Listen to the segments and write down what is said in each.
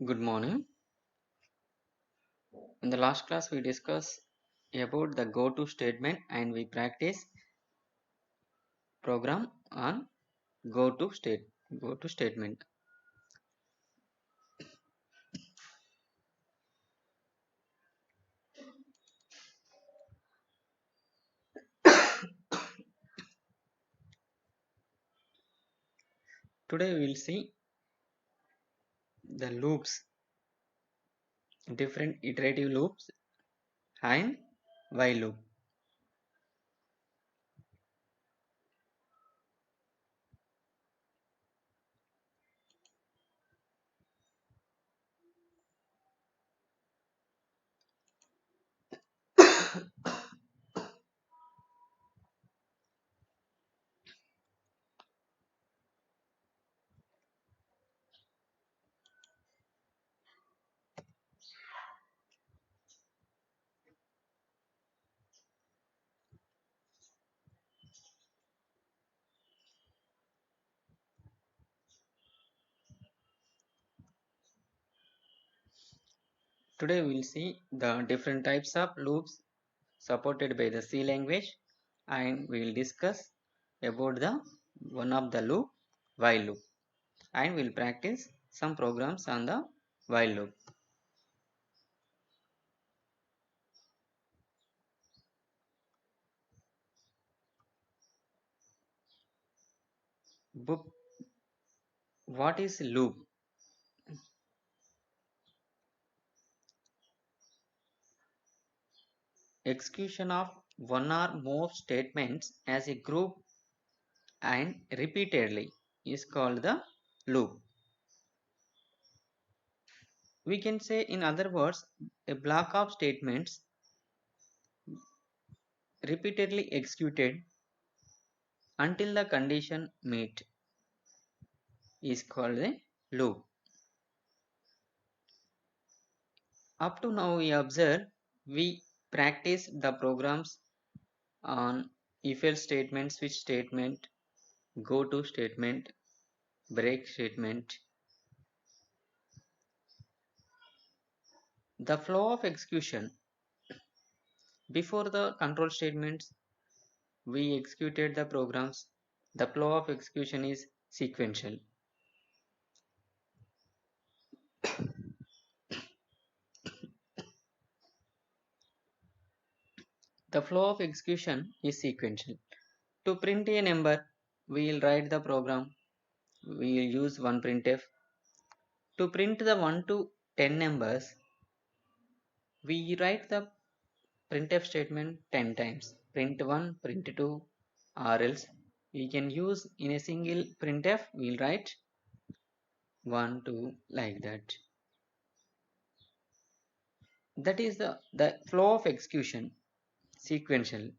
Good morning. In the last class, we discussed about the go to statement and we practice program on go to statement. Today, we will see the loops, different iterative loops and while loop. Today, we will see the different types of loops supported by the C language and we will discuss about the one of the loop while loop and we will practice some programs on the while loop. Book, what is loop? Execution of one or more statements as a group and repeatedly is called the loop. We can say, in other words, a block of statements repeatedly executed until the condition met is called a loop. Up to now, we observe we practice the programs on if else statement, switch statement, go to statement, break statement. The flow of execution before the control statements we executed the programs, the flow of execution is sequential. The flow of execution is sequential. To print a number, we will write the program. We will use one printf. To print the 1 to 10 numbers, we write the printf statement 10 times. Print 1, print 2, or else we can use in a single printf, we will write 1, 2 like that. That is the flow of execution, sequential.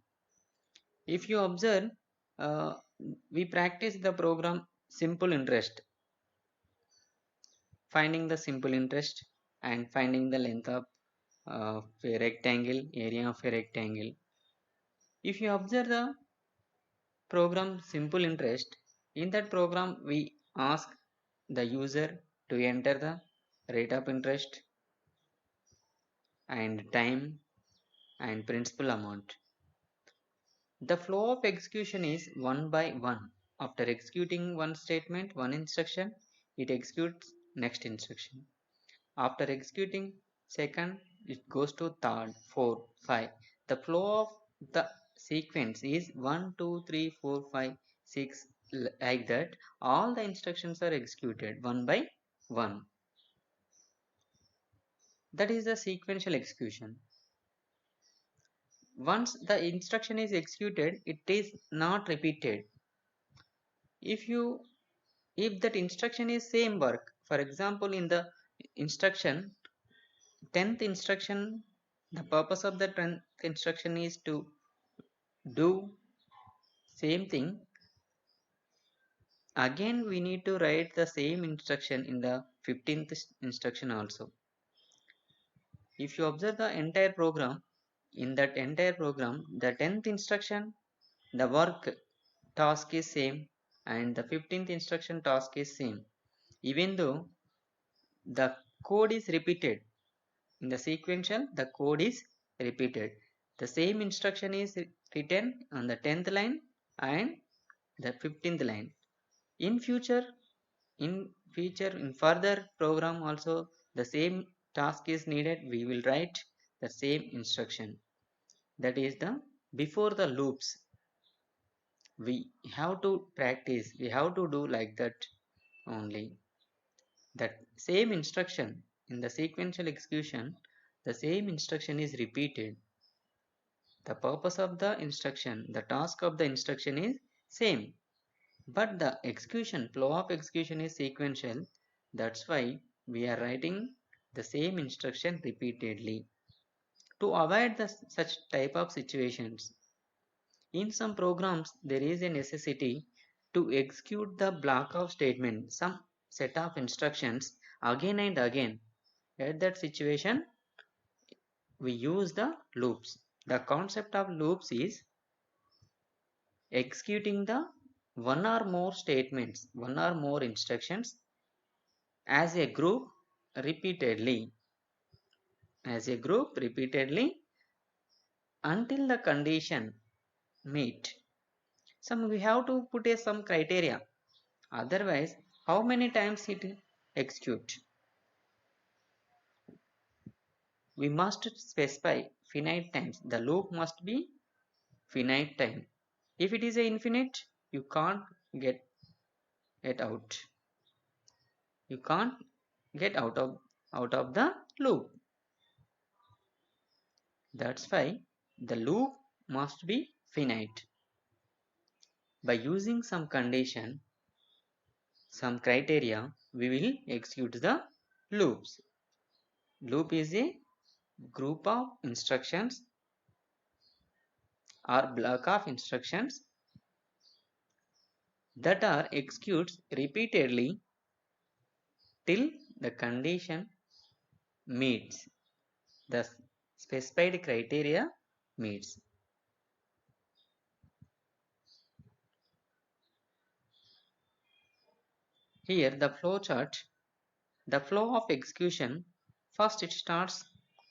If you observe, uh, we practice the program simple interest, finding the simple interest and finding the length of a rectangle, area of a rectangle. If you observe the program simple interest, in that program we ask the user to enter the rate of interest and time and principal amount. The flow of execution is one by one. After executing one statement, one instruction, it executes next instruction. After executing second, it goes to third, fourth, five. The flow of the sequence is 1, 2, 3, 4, 5, 6, like that. All the instructions are executed one by one. That is the sequential execution. Once the instruction is executed, it is not repeated. If you if that instruction is same work, for example, in the instruction 10th instruction, the purpose of the 10th instruction is to do same thing again. We need to write the same instruction in the 15th instruction also. If you observe the entire program, in that entire program the 10th instruction, the work task is same and the 15th instruction task is same, even though the code is repeated. In the sequential, the code is repeated. The same instruction is written on the 10th line and the 15th line. In future, in further program also the same task is needed. We will write the same instruction. That is the before the loops. We have to practice. We have to do like that only. That same instruction in the sequential execution, the same instruction is repeated. The purpose of the instruction, the task of the instruction is same, but the execution, flow of execution is sequential. That's why we are writing the same instruction repeatedly to avoid such type of situations. In some programs, there is a necessity to execute the block of statement, some set of instructions again and again. At that situation, we use the loops. The concept of loops is executing the one or more statements, one or more instructions as a group repeatedly, as a group repeatedly until the condition meet. Some we have to put some criteria. Otherwise, how many times it execute? We must specify finite times. The loop must be finite time. If it is a infinite, you can't get it out. You can't get out of the loop. That's why the loop must be finite. By using some condition, some criteria, we will execute the loops. Loop is a group of instructions or block of instructions that are executed repeatedly till the condition meets the specified criteria meets. Here the flow chart, the flow of execution, first it starts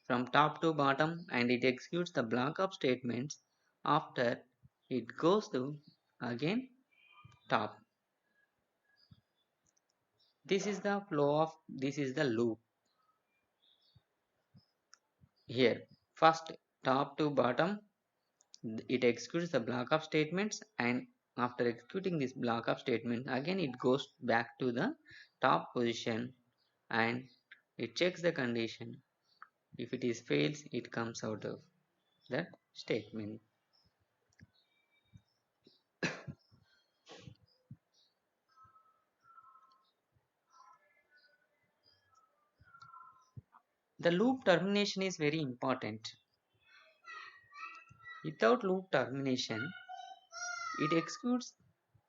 from top to bottom and it executes the block of statements. After it goes to again top. This is the flow of, this is the loop. Here first top to bottom it executes the block of statements, and after executing this block of statement again it goes back to the top position and it checks the condition. If it is fails, it comes out of that statement. The loop termination is very important. Without loop termination, it executes,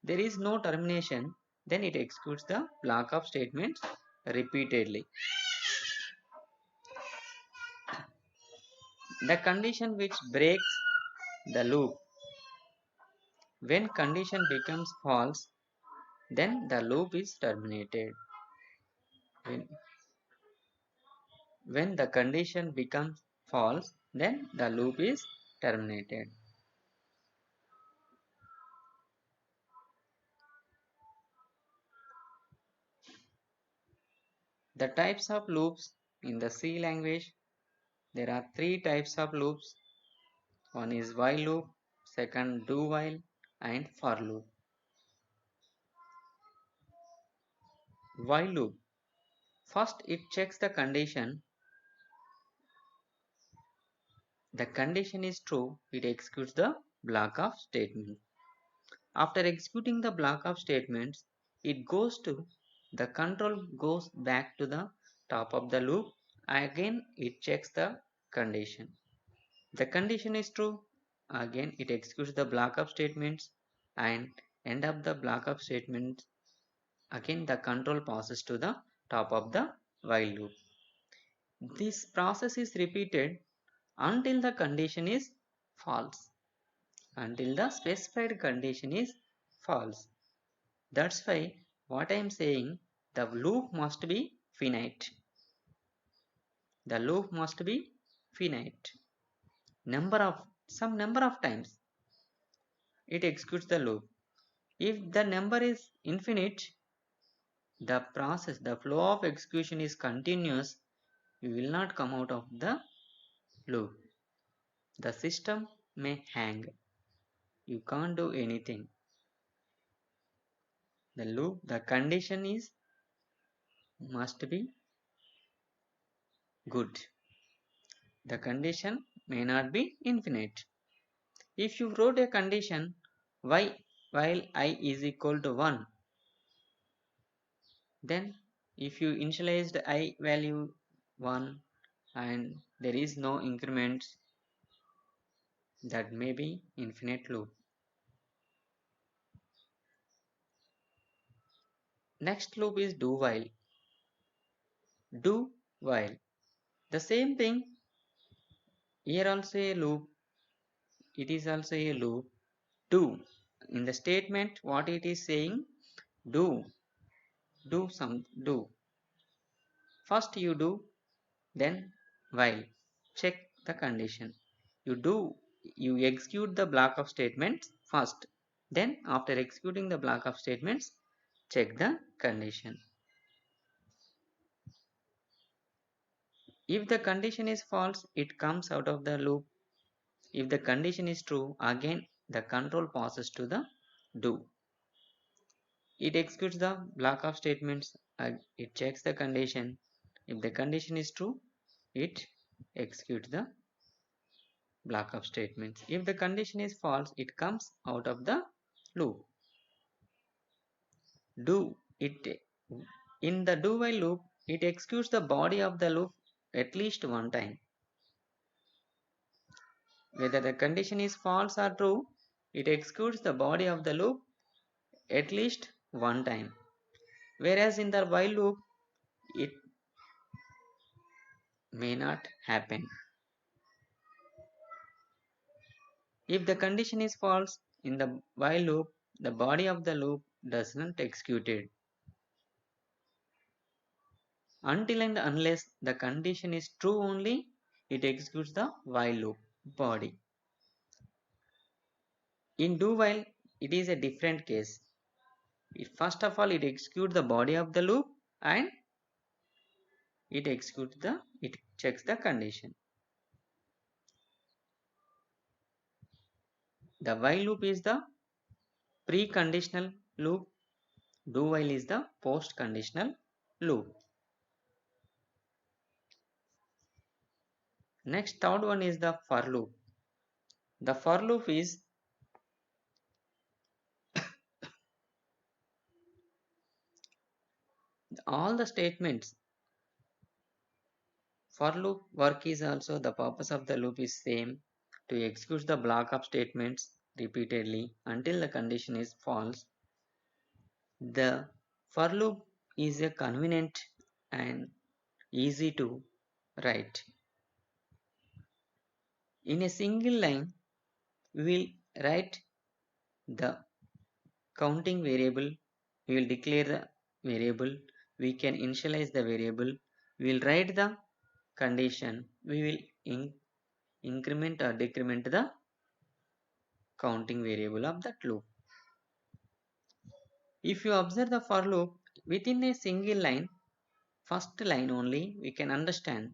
there is no termination, then it executes the block of statements repeatedly. The condition which breaks the loop, when condition becomes false, then the loop is terminated. When the condition becomes false, then the loop is terminated. The types of loops in the C language, there are three types of loops. One is while loop, second do while, and for loop. While loop, first it checks the condition. The condition is true, it executes the block of statement. After executing the block of statements, it goes to, the control goes back to the top of the loop. Again it checks the condition. The condition is true, again it executes the block of statements, and end of the block of statements, again the control passes to the top of the while loop. This process is repeated until the condition is false, until the specified condition is false. That's why what I am saying, the loop must be finite. The loop must be finite. Some number of times it executes the loop. If the number is infinite, the flow of execution is continuous. You will not come out of the loop. The system may hang. You can't do anything. The condition is must be good. The condition may not be infinite. If you wrote a condition y while I is equal to 1, then if you initialized I value 1 and there is no increments, that may be infinite loop. Next loop is do while. Do while. The same thing, here also a loop, it is also a loop. Do. In the statement, what it is saying, do. Do. First you do, then while. Check the condition. You execute the block of statements first. Then after executing the block of statements, check the condition. If the condition is false, it comes out of the loop. If the condition is true, again the control passes to the do. It executes the block of statements, it checks the condition. If the condition is true, it executes the block of statements. If the condition is false, it comes out of the loop. In the do while loop, it executes the body of the loop at least one time. Whether the condition is false or true, it executes the body of the loop at least one time. Whereas in the while loop, it may not happen. If the condition is false in the while loop, the body of the loop does not execute it. Until and unless the condition is true only, it executes the while loop body. In do while, it is a different case. First of all, it executes the body of the loop and it checks the condition. The while loop is the pre-conditional loop. Do while is the post-conditional loop. Next, third one is the for loop. The for loop is all the statements. For loop work is also the purpose of the loop is same, to execute the block of statements repeatedly until the condition is false. The for loop is a convenient and easy to write. In a single line, we will write the counting variable, we will declare the variable, we can initialize the variable, we will write the condition, we will increment or decrement the counting variable of that loop. If you observe the for loop within a single line, first line only, we can understand,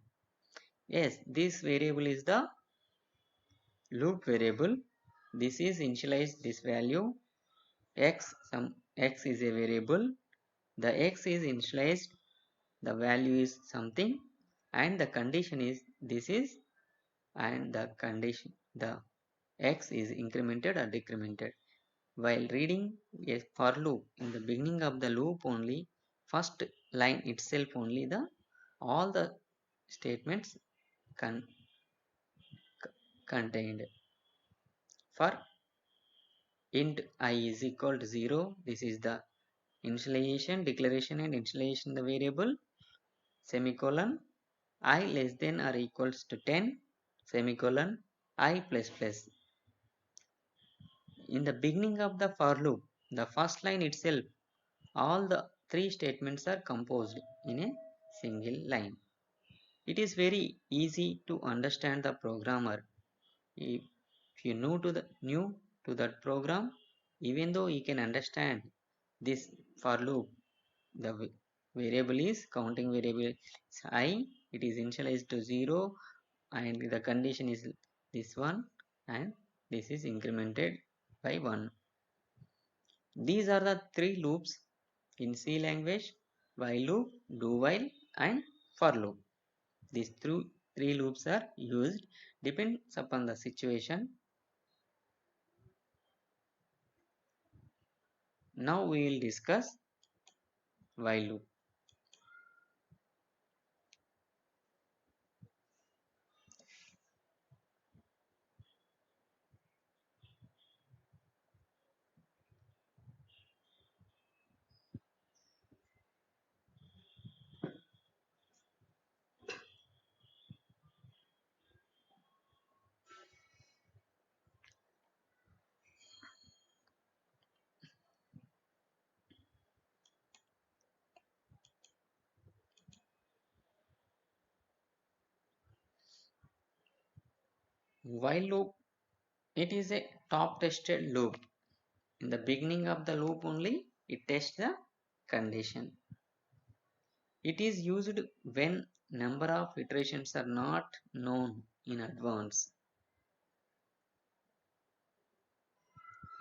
yes, this variable is the loop variable, this is initialized this value some x is a variable, the x is initialized, the value is something, and the condition is this is, and the condition the x is incremented or decremented. While reading a for loop in the beginning of the loop only, first line itself only, all the statements contained. For int I is equal to 0, this is the initialization, declaration and initialization the variable, semicolon, I less than or equals to 10, semicolon, I plus plus. In the beginning of the for loop, the first line itself, all the three statements are composed in a single line. It is very easy to understand the programmer. If you new to that program, even though you can understand this for loop, the variable is counting variable is I, it is initialized to 0, and the condition is this one, and this is incremented by 1. These are the three loops in C language: while loop, do while, and for loop. These three loops are used depends upon the situation. Now we will discuss while loop. While loop, it is a top tested loop. In the beginning of the loop only, it tests the condition. It is used when number of iterations are not known in advance.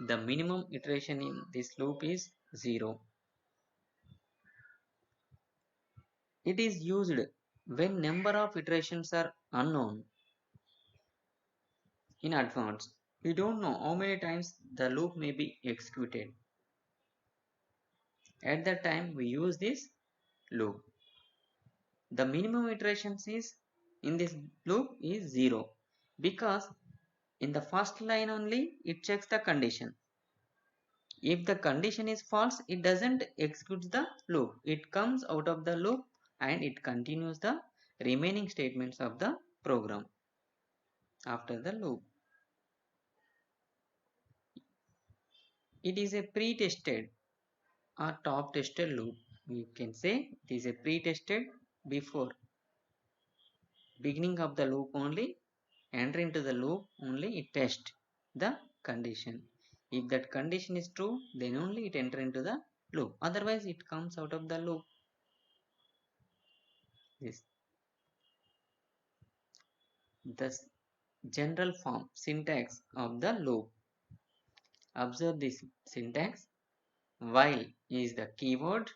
The minimum iteration in this loop is 0. It is used when number of iterations are unknown in advance. We don't know how many times the loop may be executed. At that time we use this loop. The minimum iterations is in this loop is 0, because in the first line only it checks the condition. If the condition is false, it doesn't execute the loop. It comes out of the loop and it continues the remaining statements of the program after the loop. It is a pre-tested or top tested loop. You can say it is a pre-tested before beginning of the loop only. Enter into the loop only, it tests the condition. If that condition is true, then only it enter into the loop. Otherwise, it comes out of the loop. This the general form syntax of the loop. Observe this syntax. While is the keyword.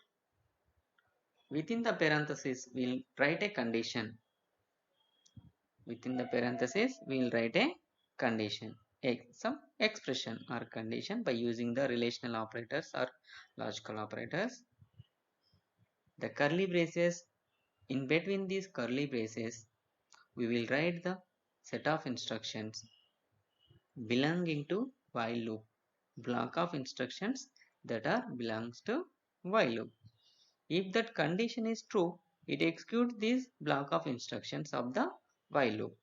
Within the parenthesis, we'll write a condition. Within the parenthesis, we'll write a condition, some expression or condition by using the relational operators or logical operators. The curly braces, in between these curly braces, we will write the set of instructions belonging to while loop, block of instructions that are belongs to while loop. If that condition is true, it executes this block of instructions of the while loop.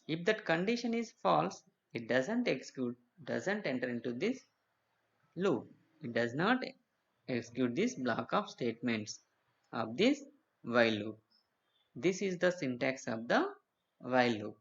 If that condition is false, it doesn't execute, doesn't enter into this loop. It does not execute this block of statements of this while loop. This is the syntax of the while loop.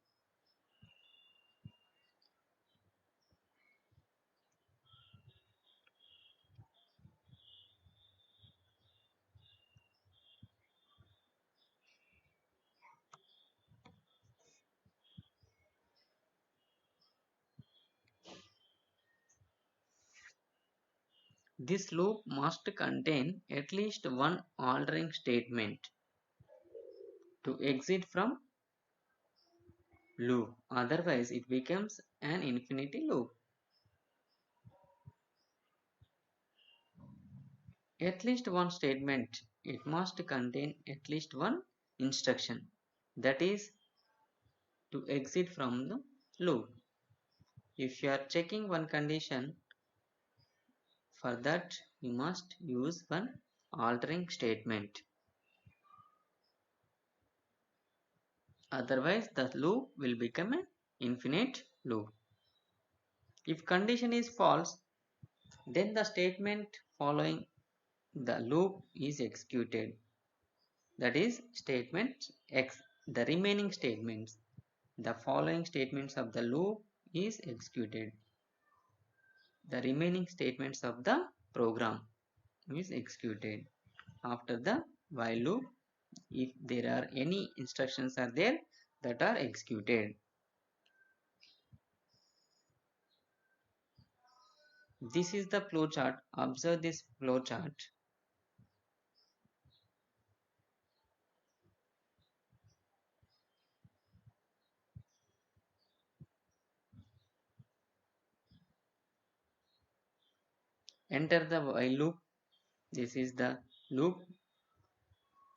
This loop must contain at least one altering statement to exit from loop. Otherwise, it becomes an infinity loop. At least one statement. It must contain at least one instruction. That is to exit from the loop. If you are checking one condition, for that you must use one altering statement. Otherwise, the loop will become an infinite loop. If condition is false, then the statement following the loop is executed. that is statement X. The remaining statements, the following statements of the loop is executed. The remaining statements of the program is executed after the while loop. If there are any instructions are there that are executed. This is the flow chart. Observe this flow chart. Enter the while loop. This is the loop.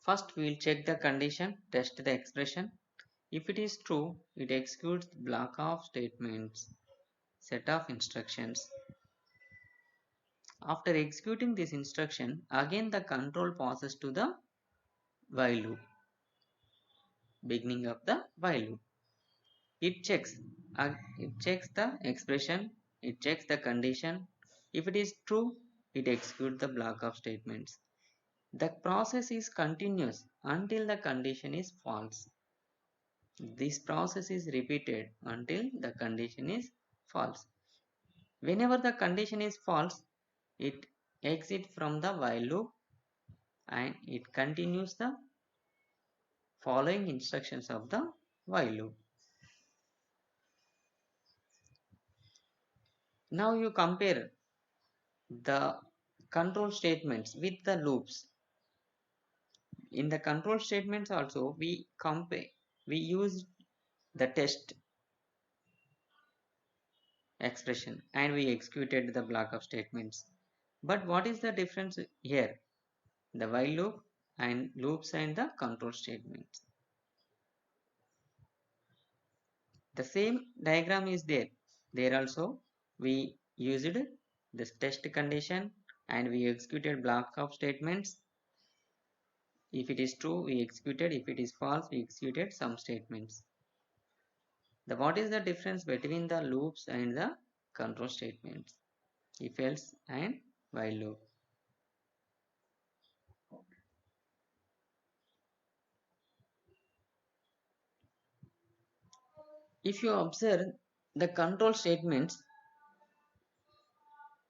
First we will check the condition, test the expression. If it is true, it executes block of statements, set of instructions. After executing this instruction, again the control passes to the while loop, beginning of the while loop. It checks the expression, it checks the condition. If it is true, it executes the block of statements. The process is continuous until the condition is false. This process is repeated until the condition is false. Whenever the condition is false, it exits from the while loop and it continues the following instructions of the while loop. Now you compare the control statements with the loops. In the control statements also we use the test expression and we executed the block of statements. But what is the difference here? The while loop and loops and the control statements. The same diagram is there. There also we used this test condition and we executed block of statements. If it is true, we executed. If it is false, we executed some statements. What is the difference between the loops and the control statements? If else and while loop. If you observe the control statements,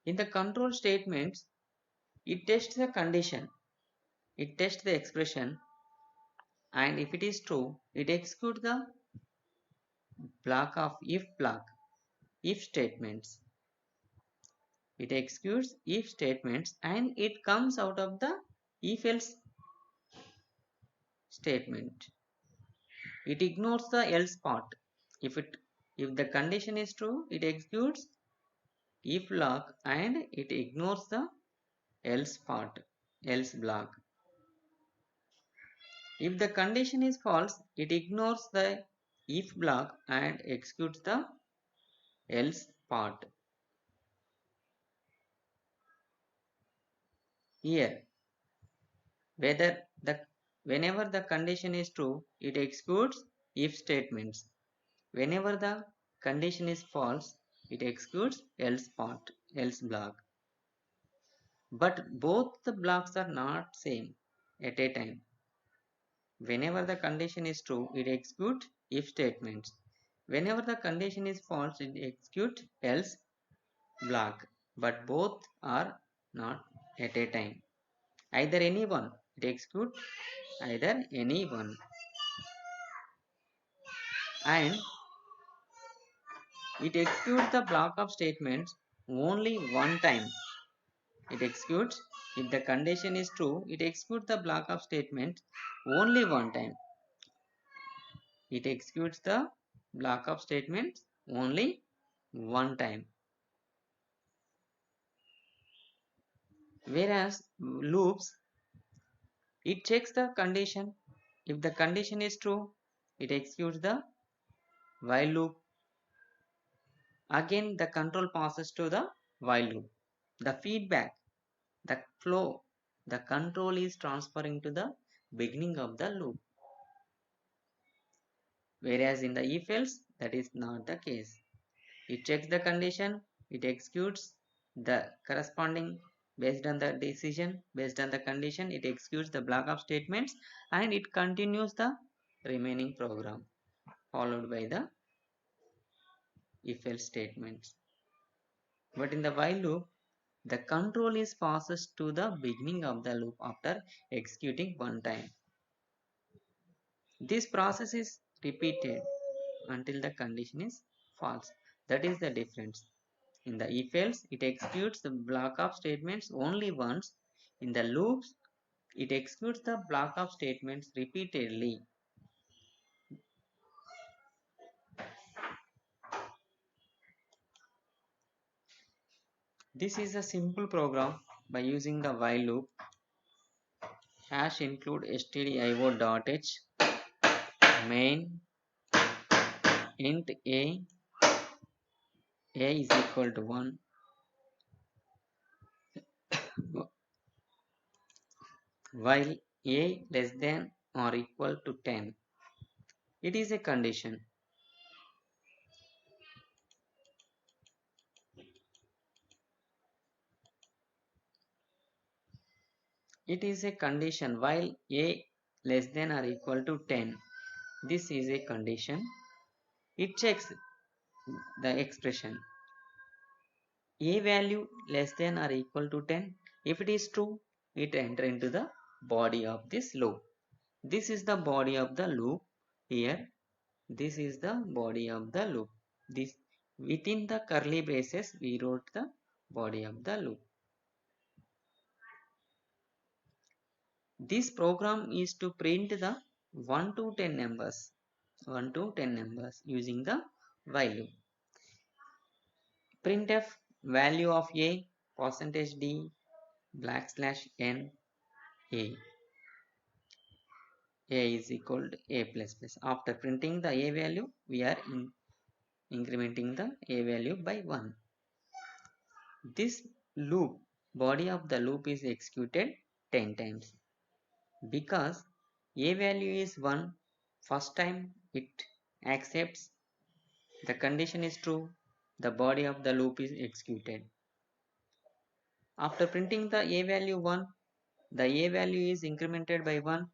in the control statements, it tests the condition, it tests the expression, and if it is true, it executes the block of if statements. It executes if statements and it comes out of the if else statement. It ignores the else part. If the condition is true, it executes if block and it ignores the else part, else block. If the condition is false, it ignores the if block and executes the else part. Here, whenever the condition is true, it executes if statements. Whenever the condition is false, it executes else part, else block. But both the blocks are not same at a time. Whenever the condition is true, it executes if statements. Whenever the condition is false, it executes else block. But both are not at a time. Either any one, it executes either any one. And it executes the block of statements only one time. It executes, if the condition is true, it executes the block of statements only one time. It executes the block of statements only one time. Whereas loops, it checks the condition. If the condition is true, it executes the while loop. Again, the control passes to the while loop. The feedback, the flow, the control is transferring to the beginning of the loop. Whereas in the if else, that is not the case. It checks the condition, it executes the corresponding Based on the decision, based on the condition, it executes the block of statements and it continues the remaining program followed by the if else statements. But in the while loop, the control is passes to the beginning of the loop after executing one time. This process is repeated until the condition is false. That is the difference. In the if else, it executes the block of statements only once. In the loops, it executes the block of statements repeatedly. This is a simple program by using the while loop. Hash include stdio.h main int a is equal to 1 while a less than or equal to 10. It is a condition. It is a condition while a less than or equal to 10. This is a condition. It checks the expression a value less than or equal to 10. If it is true, it enter into the body of this loop. This is the body of the loop here. This is the body of the loop. This within the curly braces we wrote the body of the loop. This program is to print the 1 to 10 numbers. 1 to 10 numbers using the while loop. Printf value of a percentage d \n a. A is equal to a plus plus. After printing the a value, we are incrementing the a value by 1. This loop, body of the loop is executed 10 times. Because a value is 1, first time it accepts the condition is true, the body of the loop is executed. After printing the a value 1, the a value is incremented by 1.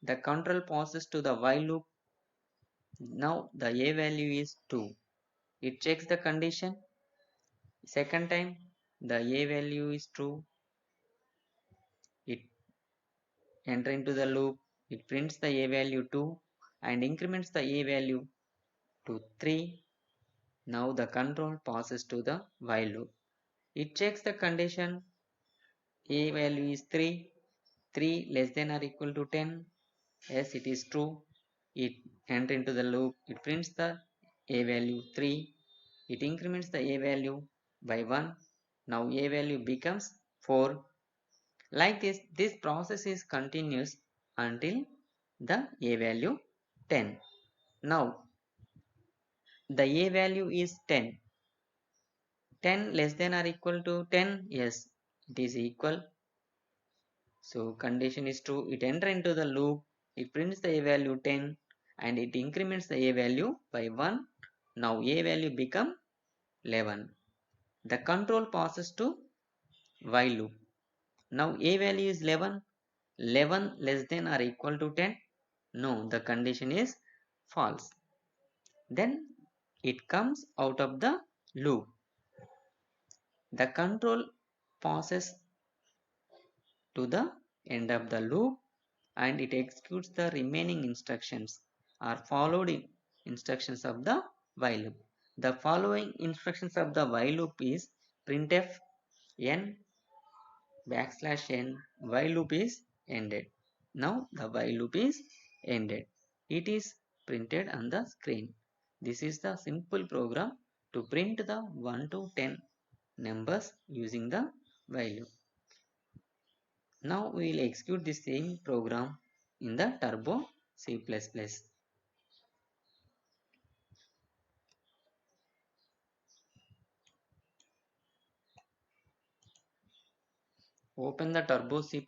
The control passes to the while loop. Now the a value is 2. It checks the condition. Second time the a value is true. It enter into the loop. It prints the a value 2 and increments the a value to 3. Now the control passes to the while loop. It checks the condition a value is 3. 3 less than or equal to 10. Yes, it is true. It enter into the loop. It prints the a value 3. It increments the a value by 1. Now a value becomes 4. Like this process is continuous until the a value 10. Now the a value is 10. 10 less than or equal to 10? Yes, it is equal. So condition is true. It enter into the loop. It prints the a value 10 and it increments the a value by 1. Now a value become 11. The control passes to while loop. Now a value is 11. 11 less than or equal to 10? No, the condition is false. Then it comes out of the loop. The control passes to the end of the loop and it executes the remaining instructions or followed instructions of the while loop. The following instructions of the while loop is printf n \n while loop is ended. Now the while loop is ended. It is printed on the screen. This is the simple program to print the 1 to 10 numbers using the while loop. Now we will execute the same program in the Turbo C++. Open the Turbo C++.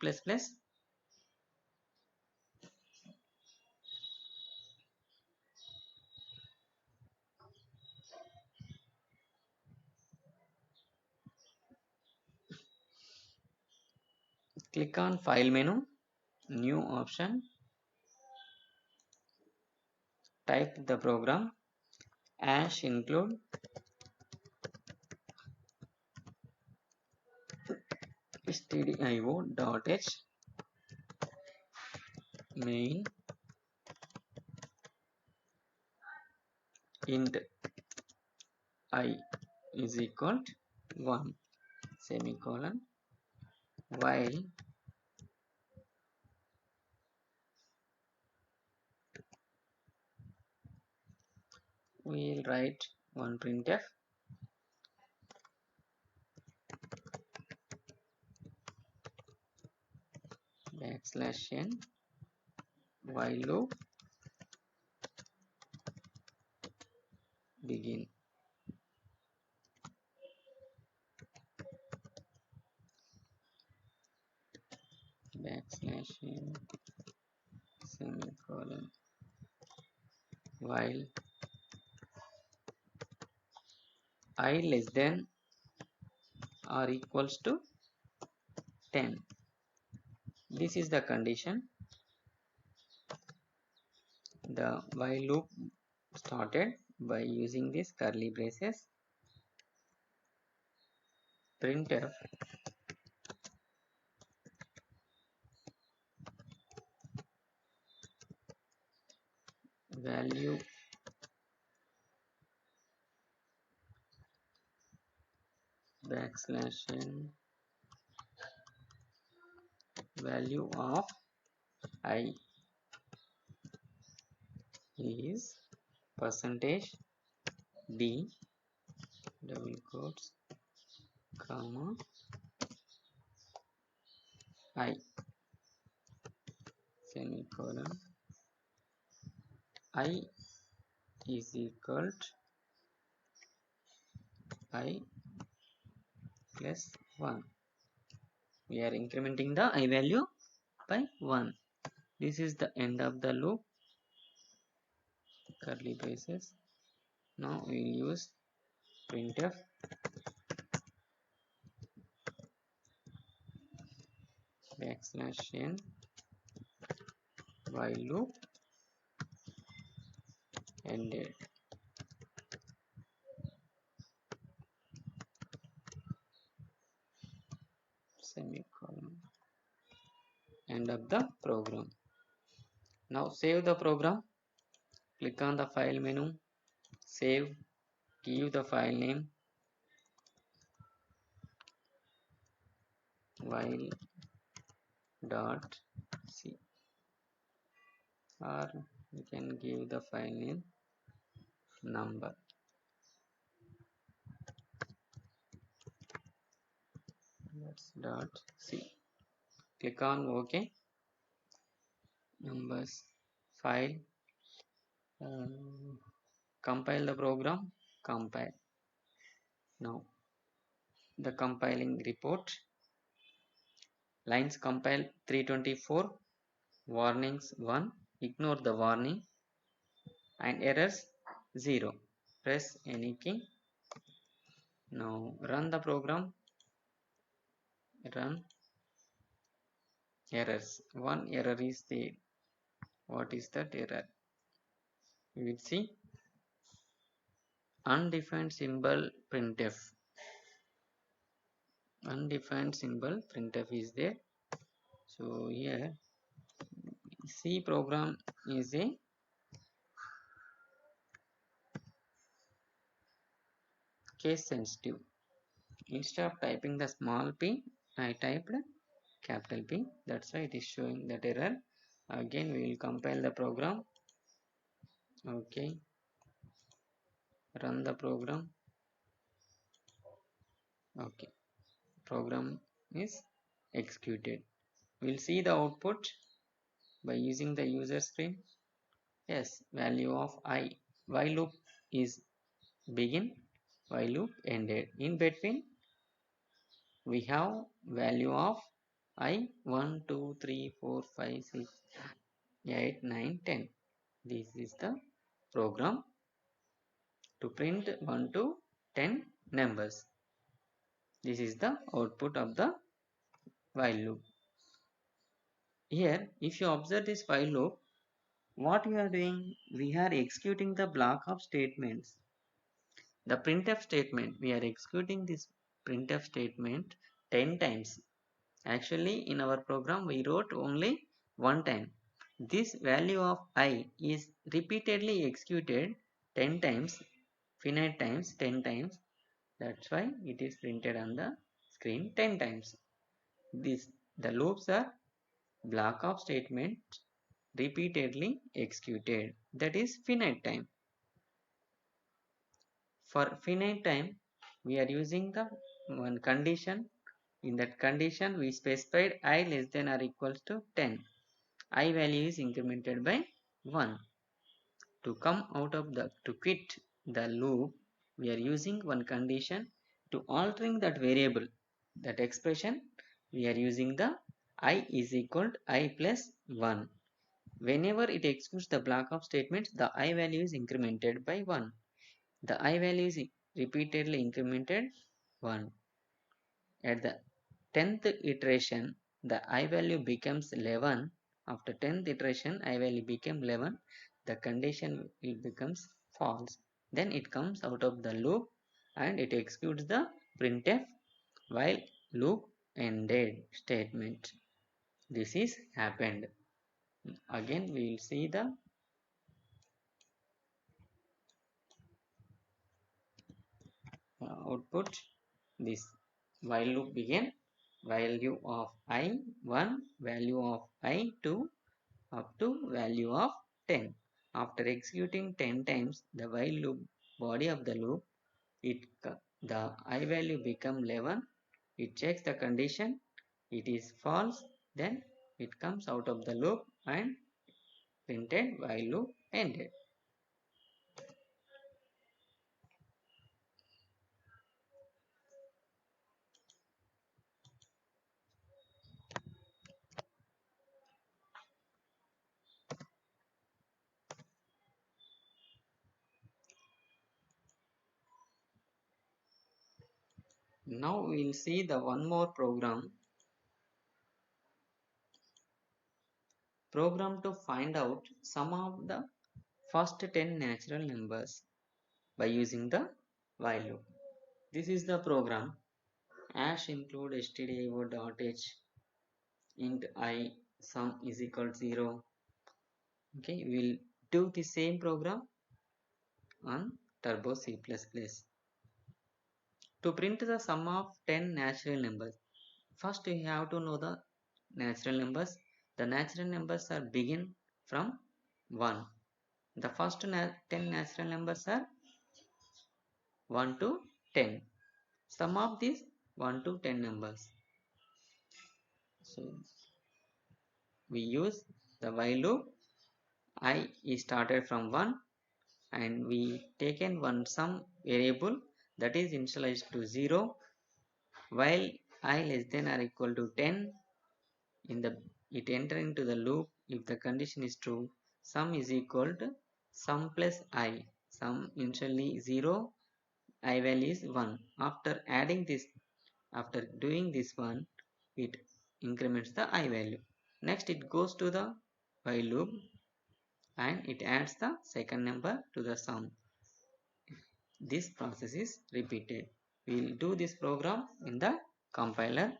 Click on File menu, New option, type the program hash include stdio.h main int I is equal to 1 semicolon, while we'll write one printf \n while loop begin. \n semicolon while I less than or equals to 10. This is the condition. The while loop started by using these curly braces. Printf value \n value of I is percentage d double quotes comma I semicolon. I is equal to I plus 1. We are incrementing the I value by 1. This is the end of the loop, curly braces. Now we will use printf \n while loop ended. Semicolon. End of the program. Now save the program. Click on the file menu, save, give the file name while dot c, or you can give the file name number. That's dot c. Click on OK. Numbers file. Compile the program. Compile. Now the compiling report. Lines compile 324. Warnings 1. Ignore the warning. And errors 0. Press any key. Now run the program. Run. Errors. One error is there. What is that error? We will see. Undefined symbol printf. Undefined symbol printf is there. So here C program is a case sensitive. Instead of typing the small p, I typed capital P. That's why it is showing that error. Again we will compile the program. Okay. Run the program. Okay. Program is executed. We'll see the output by using the user screen. Yes, value of I. While loop is begin, while loop ended. In between, we have value of I 1, 2, 3, 4, 5, 6, 8, 9, 10. This is the program to print 1 to 10 numbers. This is the output of the while loop. Here, if you observe this while loop, what we are doing, we are executing the block of statements. The printf statement, we are executing this printf statement 10 times. Actually, in our program, we wrote only one time. This value of I is repeatedly executed 10 times, finite times, 10 times. That's why it is printed on the screen 10 times. The loops are block of statement repeatedly executed. That is finite time. For finite time, we are using the one condition. In that condition, we specified I less than or equals to 10. I value is incremented by 1. To come out of to quit the loop, we are using one condition. To altering that variable, that expression, we are using the I is equal to I plus 1. Whenever it executes the block of statements, the I value is incremented by 1. The I value is repeatedly incremented 1. At the 10th iteration, the I value becomes 11. After 10th iteration, I value became 11. The condition will becomes false. Then it comes out of the loop and it executes the printf while loop ended statement. This is happened. Again, we will see the output. This while loop begin, value of I1, value of I2 up to value of 10. After executing 10 times the while loop body of the loop, the I value become 11. It checks the condition, it is false, then it comes out of the loop and printed while loop ended. Now we will see the one more program to find out some of the first 10 natural numbers by using the while loop. This is the program. Hash include stdio.h int I sum is equal to 0. Okay, we'll do the same program on Turbo C++. To print the sum of 10 natural numbers, first you have to know the natural numbers. The natural numbers are begin from 1. The first 10 natural numbers are 1 to 10. Sum of these 1 to 10 numbers. So we use the while loop. I is started from 1 and we taken one sum variable that is initialized to 0 while I less than or equal to 10. In the it enter into the loop. If the condition is true, sum is equal to sum plus I. Sum initially 0, I value is 1. After adding this, after doing this one, it increments the I value. Next it goes to the while loop and it adds the second number to the sum. This process is repeated. We will do this program in the compiler.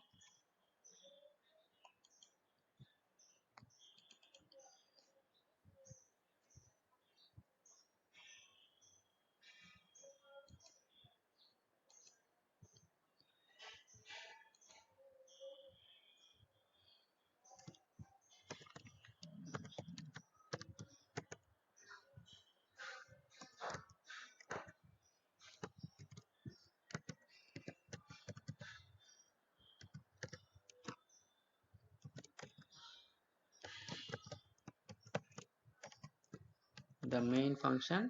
The main function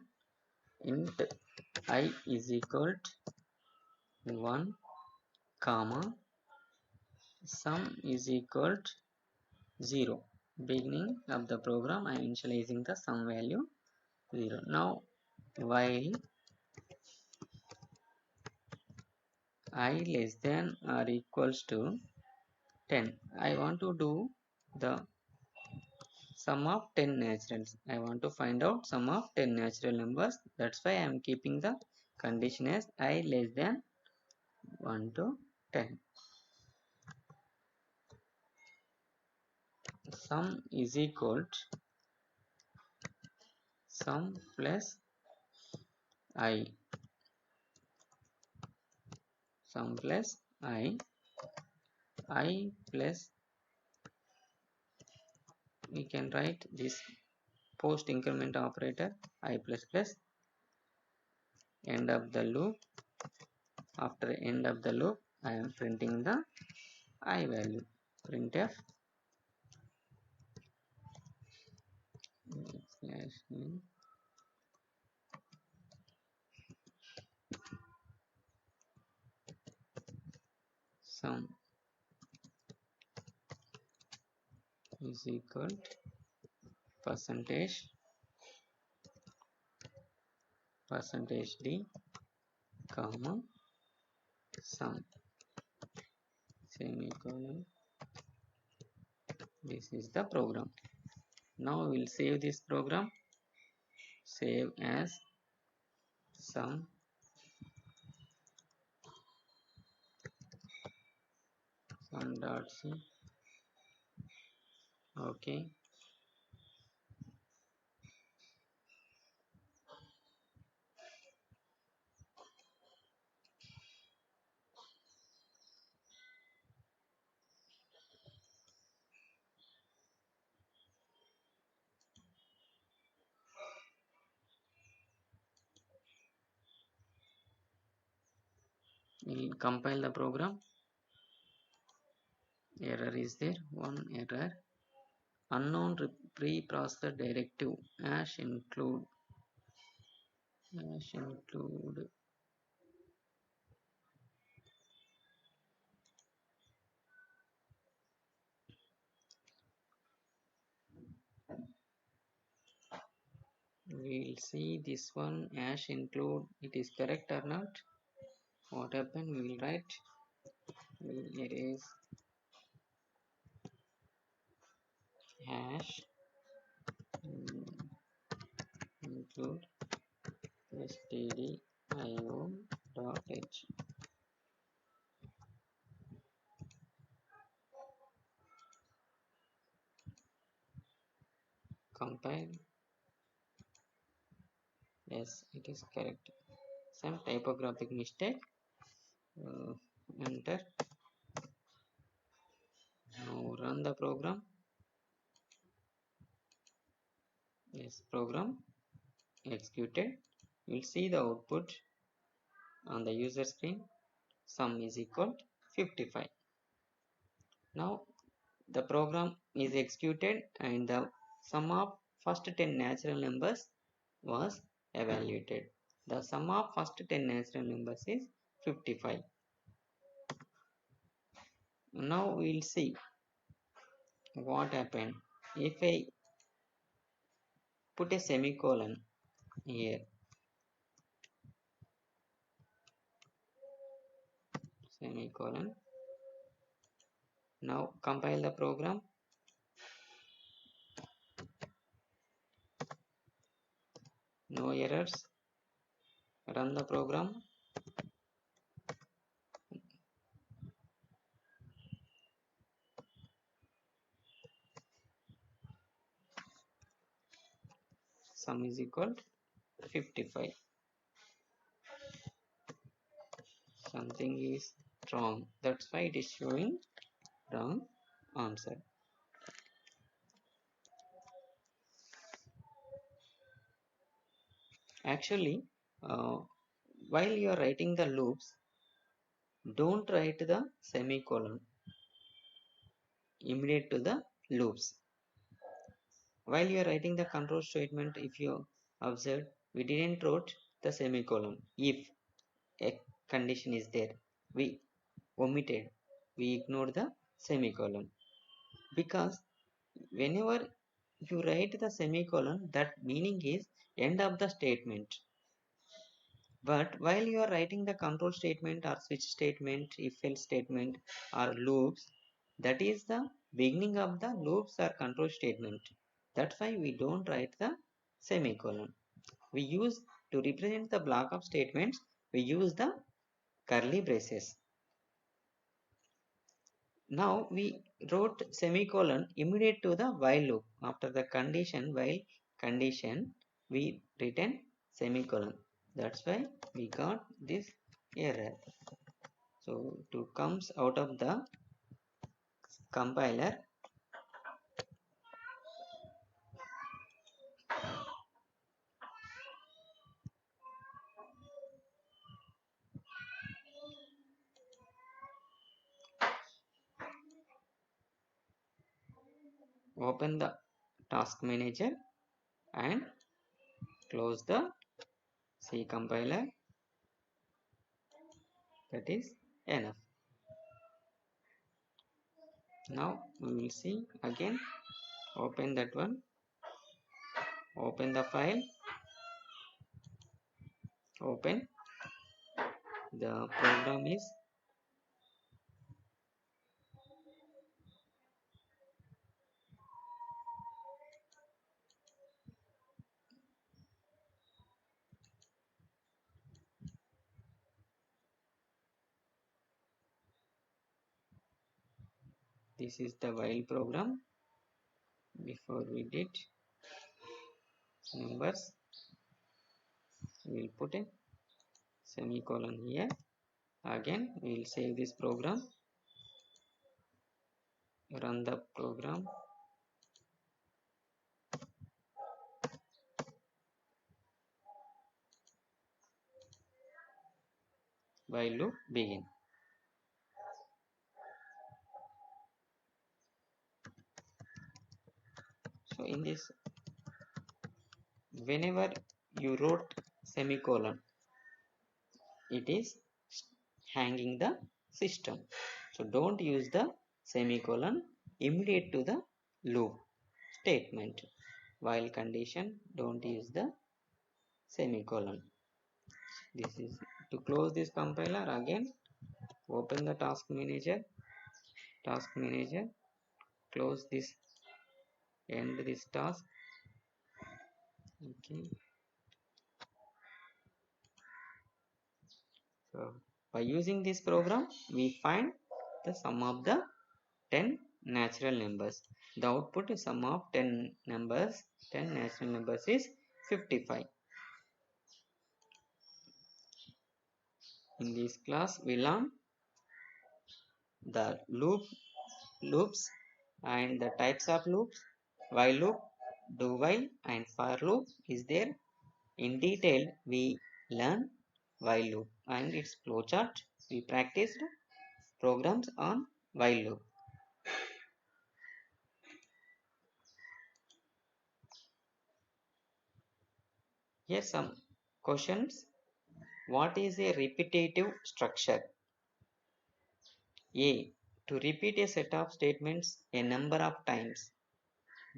int I is equal to 1 comma sum is equal to 0. Beginning of the program, I am initializing the sum value 0. Now while I less than or equals to 10, I want to do the sum of 10 naturals. I want to find out sum of 10 natural numbers. That's why I am keeping the condition as I less than 1 to 10. Sum is equal to sum plus I. Sum plus I plus, we can write this post increment operator I plus plus, end of the loop. After end of the loop, I am printing the I value. Printf slash sum is equal to percentage d comma sum semicolon. This is the program. Now we'll save this program. Save as sum sum.c. Okay. We'll compile the program. Error is there. One error. Unknown preprocessor directive hash include. We'll see this one hash include, it is correct or not. What happened? We will write, we'll erase hash include stdio.h. Compile. Yes, it is correct. Some typographic mistake. Enter. Now run the program. Yes, program executed. You will see the output on the user screen. Sum is equal to 55. Now the program is executed and the sum of first 10 natural numbers was evaluated. The sum of first 10 natural numbers is 55. Now we will see what happened if I put a semicolon here. Semicolon. Now compile the program. No errors. Run the program. Sum is equal to 55. Something is wrong. That's why it is showing wrong answer. Actually, while you are writing the loops, don't write the semicolon immediate to the loops. While you are writing the control statement, if you observe, we didn't write the semicolon. If a condition is there, we omitted, we ignored the semicolon, because whenever you write the semicolon, that meaning is end of the statement. But while you are writing the control statement or switch statement, if else statement or loops, that is the beginning of the loops or control statement. That's why we don't write the semicolon. We use to represent the block of statements, we use the curly braces. Now we wrote semicolon immediate to the while loop. After the condition while condition, we written semicolon. That's why we got this error. So to comes out of the compiler, open the task manager and close the C compiler. That is enough. Now we will see again. Open that one. Open the file. Open. The program is this is the while program. Before we did numbers, we will put a semicolon here. Again we will save this program, run the program. While loop begin. So in this, whenever you wrote semicolon, it is hanging the system. So don't use the semicolon immediate to the loop statement. While condition, don't use the semicolon. This is to close this compiler. Again open the task manager, close this, end this task. Okay, so by using this program we find the sum of the 10 natural numbers. The output is sum of 10 numbers, 10 natural numbers is 55. In this class we learn the loops and the types of loops, while loop, do while and for loop is there. In detail we learn while loop and its flowchart. We practiced programs on while loop. Here some questions. What is a repetitive structure? A. To repeat a set of statements a number of times.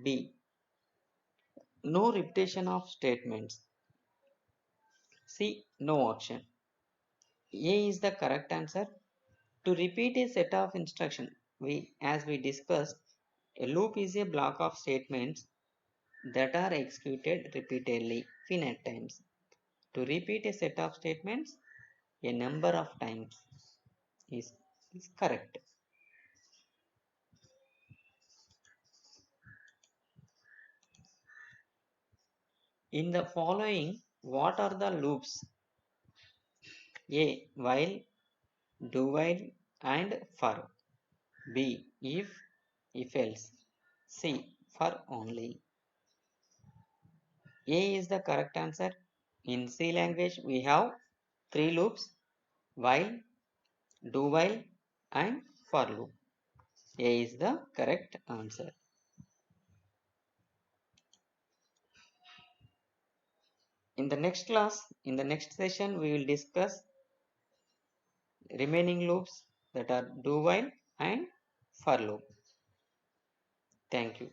B. No repetition of statements. C. No option. A is the correct answer. To repeat a set of instructions, as we discussed, a loop is a block of statements that are executed repeatedly finite times. To repeat a set of statements a number of times is correct. In the following, what are the loops? A. While, do while and for. B. If else. C. For only. A is the correct answer. In C language we have 3 loops: while, do while and for loop. A is the correct answer. In the next class, in the next session, we will discuss remaining loops, that are do while and for loop. Thank you.